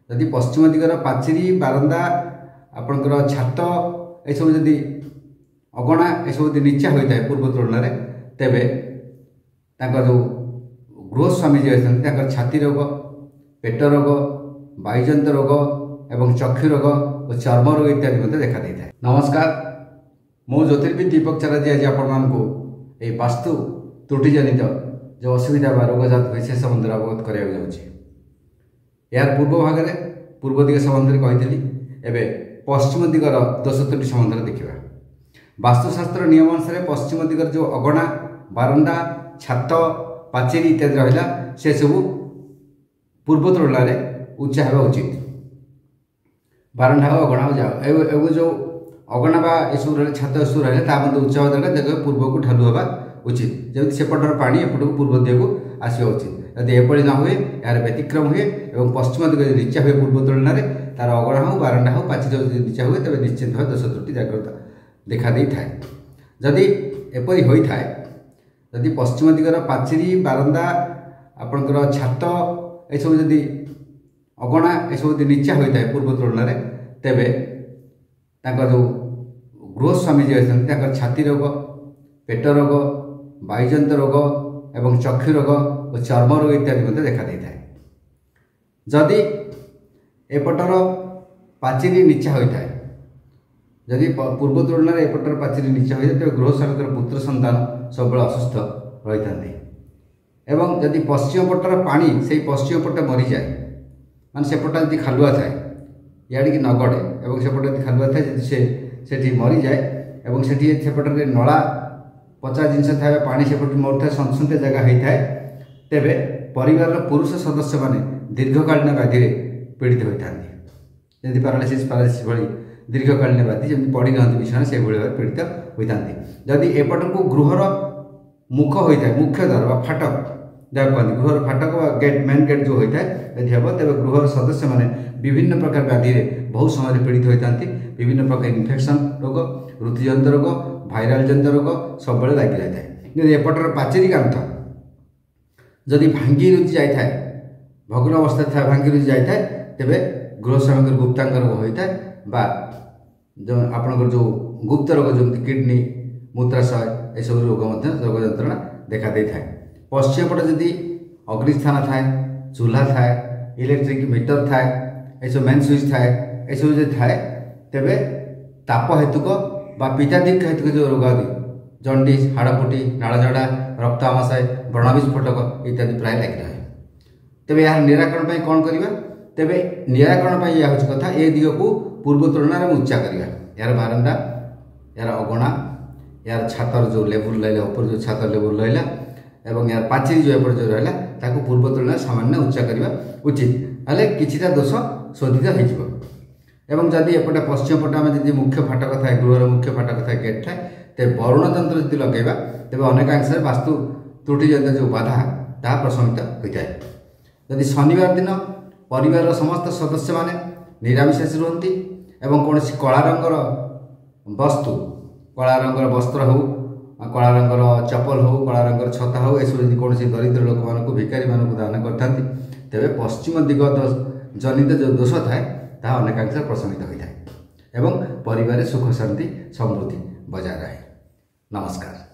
जदि पश्चिम दिगर पाचेरी बारंदा आपणकर छात एसबू जदि अगणा एसबू नीचा होता है पूर्व तुलन में तेबे जो गृहस्वामी जी अच्छे छाती रोग पेट रोग वायुजंत रोग एवं चक्षु रोग और चर्म रोग इत्यादि देखा देता है। नमस्कार, मो ज्योतिर्विद दीपक चाराजी आज आपण वास्तु त्रुटि जनित जो असुविधा रोगजात हुए से संबंध अवगत कराया यार पूर्व भाग में पूर्व दिग संबंध में कही एवं पश्चिम दिगर दोष त्रुटि संबंध देखा। वास्तुशास्त्र नियम अनुसार पश्चिम दिगर जो अगणा बारंडा छात पाचेरी इत्यादि रहा से सबू पूर्व तुलन में उच्चा होगा उचित। बारंडा हो अगणा हो जाओ जो अगणा बा एसबू रहा छात एसबू रहा ताकि उच्चा होगा दरकार पूर्व को ढालू होगा उचित, जब सेपटर पानी एपट को पूर्व दिग को आसवा उचित। यदि एपरी न हुए यार व्यतिक्रम हुए और पश्चिम दिग नीचा हुए पूर्व तुलन में तार अगणा हो बारंडा हो पाचेरी नीचा हुए तेज निश्चित भाव दोष त्रुटि जागृत देखा दे था। जदि एपरी होता है जदि पश्चिम दिगर पाचेरी बारंदा आपणकर छात एसबू जदि अगणा एसबू नीचा होता है पूर्व तुलन में तेबे जो गृहस्वामी जी अच्छे छाती रोग पेट रोग वायुजंत रोग एवं चक्षु रोग और चर्म रोग इत्यादि देखा देता है। जदि एपटर पाचेरी नीचा होता है जदि पूर्व तुलन में एपटर पाचेरी नीचा होता है तेज गृहस्वामी पुत्र संतान सब असुस्थ रही था। एवं जदि पश्चिम पटर पानी से पश्चिम पटे मरी जाए माने सेपटा जदि खालुआ थाए याड़ी की नगड़े और सेपटे जब खालुआ थाए से मरी जाए और सेपटे नला पचा जिनस था पानी सेपटे मर था सनसुनिया जगह होता है तेबे परिवार पुरुष सदस्य माने दीर्घकालीन व्याधि पीड़ित होता है जमी पारालिसिस भाई दीर्घकालीन व्याधि जमी पड़ी ना बिछाना से भाव पीड़ित होता है। जदि एपट को गृहर मुख होता है मुख्य द्वार फाटक जहाँ कहते गृहर फाटक गेट मेन गेट जो होता है यदि हम तेज गृहर सदस्य मैंने विभिन्न प्रकार व्याधि बहुत समय पीड़ित होता है। विभिन्न प्रकार इन्फेक्शन रोग ऋतुजंत रोग भाइराल जंत रोग सब लग रही है। यदि एपटर पाचेरी कांथ जदि भांगी रुचि जाए भग्न अवस्था था भांगी रुचि जाए तेज गृहस्वामी गुप्तांग रोग होता है जो आपंकर जो गुप्त रोग जो किडनी मूत्राशय यह रोग रोग जंत्रणा देखा दे था। पश्चिम पटे जदि अग्निस्थान थाए चूल्हा थाए इलेक्ट्रिक मीटर थाए यह मेन स्विच थाए यह जो थाए तेबे ताप हेतुक पित्ताधिक हेतुक जो रोग जंडिस हाड़फुटी नाड़झड़ा रक्त आमाशय व्रणविस्फोटक इत्यादि प्राय लग रहे तेबे यार निराकरण कौन करवा तेबे निराकरण यह हूँ कथा ए दिग को पूर्व तुलन में उच्चा करवा यार बारंदा यार अगणा यार छातर जो लेवल रहा ऊपर जो छातर लेवल रहा एवं यार पाचेरी जो एपट जो रहा ताकू पूर्व तुलन सामान्य उच्चा करवा उचित हेल्ले किछिटा दोष शोधित हो। एवं जदि एपटे पश्चिम पटे आम जब मुख्य फाटक थाए गृहर मुख्य फाटक थाए गेट थाए तेज वरुण तंत्र जब लगेगा तेज अनेकांश वास्तु त्रुटि जनित जो बाधा ताहा प्रशमित होता है। जदि शनिवार दिन परिवार समस्त सदस्य माने निरामिषाषी रुहति एवं कौन कला रंगर वस्तु कला रंगर वस्त्र हो कला रंगर चपल हो कला रंगर छता हो यह कौन दरिद्र लोक मानक भिकारी मानक दान करते तेज पश्चिम दिग जनित जो दोष थाए ताहा अनेकांश प्रशमित होता है एवं परिवार सुख शांति समृद्धि बजाय रहे। नमस्कार।